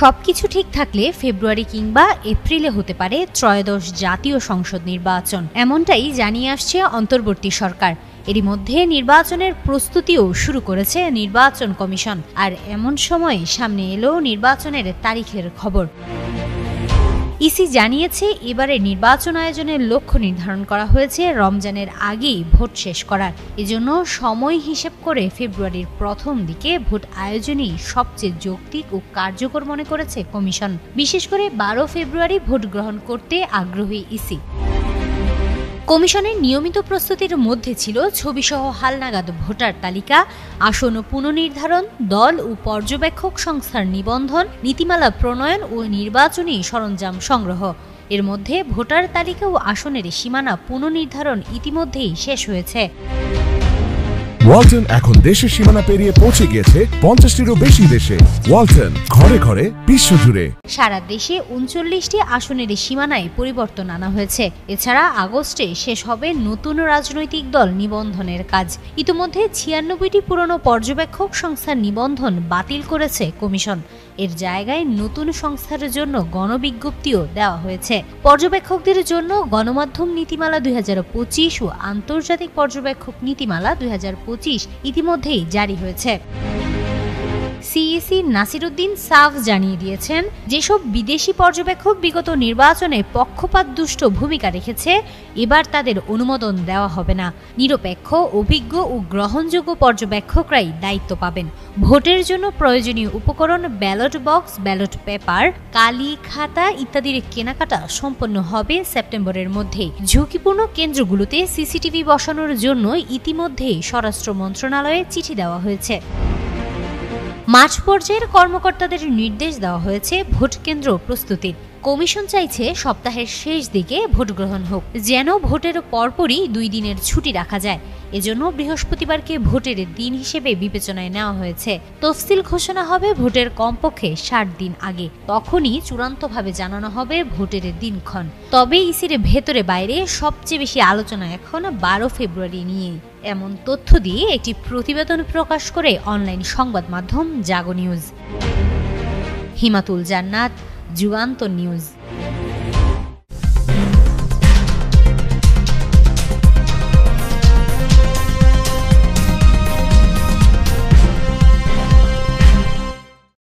সবকিছু ঠিক থাকলে ফেব্রুয়ারি কিংবা এপ্রিলে হতে পারে ত্রয়োদশ জাতীয় সংসদ নির্বাচন, এমনটাই জানিয়ে আসছে অন্তর্বর্তী সরকার। এরই মধ্যে নির্বাচনের প্রস্তুতিও শুরু করেছে নির্বাচন কমিশন। আর এমন সময় সামনে এলো নির্বাচনের তারিখের খবর। ইসি জানিয়েছে, এবারে নির্বাচন আয়োজনের লক্ষ্য নির্ধারণ করা হয়েছে রমজানের আগেই ভোট শেষ করার। এজন্য সময় হিসেব করে ফেব্রুয়ারির প্রথম দিকে ভোট আয়োজনই সবচেয়ে যৌক্তিক ও কার্যকর মনে করেছে কমিশন। বিশেষ করে 12 ফেব্রুয়ারি ভোট গ্রহণ করতে আগ্রহী ইসি। কমিশনের নিয়মিত প্রস্তুতির মধ্যে ছিল ছবিসহ হালনাগাদ ভোটার তালিকা, আসন পুনর্নির্ধারণ, দল ও পর্যবেক্ষক সংস্থার নিবন্ধন, নীতিমালা প্রণয়ন ও নির্বাচনী সরঞ্জাম সংগ্রহ। এর মধ্যে ভোটার তালিকা ও আসনের সীমানা পুনর্নির্ধারণ ইতিমধ্যেই শেষ হয়েছে। ওয়ালটন এখন দেশের সীমানা পেরিয়ে পৌঁছে গিয়েছে 50টিরও বেশি দেশে। ওয়ালটন, ঘরে ঘরে, বিশ্বজুড়ে। সারা দেশে 39টি আসনের সীমানায় পরিবর্তন আনা হয়েছে। এছাড়া আগস্টে শেষ হবে নতুন রাজনৈতিক দল নিবন্ধনের কাজ। ইতিমধ্যে 96টি পুরনো পর্যবেক্ষক সংস্থার নিবন্ধন বাতিল করেছে কমিশন। এর জায়গায় নতুন সংস্থার জন্য গণবিজ্ঞপ্তিও দেওয়া হয়েছে। পর্যবেক্ষকদের জন্য গণমাধ্যম নীতিমালা 2025 ও আন্তর্জাতিক পর্যবেক্ষক নীতিমালা 2025 ইতিমধ্যেই জারি হয়েছে। সিইসি নাসিরুদ্দিন সাফ জানিয়ে দিয়েছেন, যেসব বিদেশি পর্যবেক্ষক বিগত নির্বাচনে পক্ষপাতদুষ্ট ভূমিকা রেখেছে, এবার তাদের অনুমোদন দেওয়া হবে না। নিরপেক্ষ, অভিজ্ঞ ও গ্রহণযোগ্য পর্যবেক্ষকরাই দায়িত্ব পাবেন। ভোটের জন্য প্রয়োজনীয় উপকরণ, ব্যালট বক্স, ব্যালট পেপার, কালি, খাতা ইত্যাদির কেনাকাটা সম্পন্ন হবে সেপ্টেম্বরের মধ্যেই। ঝুঁকিপূর্ণ কেন্দ্রগুলোতে সিসিটিভি বসানোর জন্য ইতিমধ্যেই স্বরাষ্ট্র মন্ত্রণালয়ে চিঠি দেওয়া হয়েছে। মাঠ পর্যায়ের কর্মকর্তাদের নির্দেশ দেওয়া হয়েছে ভোট কেন্দ্র প্রস্তুতির। কমিশন চাইছে সপ্তাহের শেষ দিকে ভোট গ্রহণ হোক, যেন ভোটের পরপরই 2 দিনের ছুটি রাখা যায়। এজন্য বৃহস্পতিবারকে ভোটের দিন হিসেবে বিবেচনায় নেওয়া হয়েছে। তফসিল ঘোষণা হবে ভোটের কমপক্ষে 60 দিন আগে। তখনই চূড়ান্তভাবে জানানো হবে ভোটের দিনক্ষণ। তবে ইসির ভেতরে বাইরে সবচেয়ে বেশি আলোচনা এখন 12 ফেব্রুয়ারি নিয়ে। এমন তথ্য দিয়ে একটি প্রতিবেদন প্রকাশ করে অনলাইন সংবাদ মাধ্যম জাগো নিউজ। হিমাতুল জান্নাত, যুগান্ত নিউজ।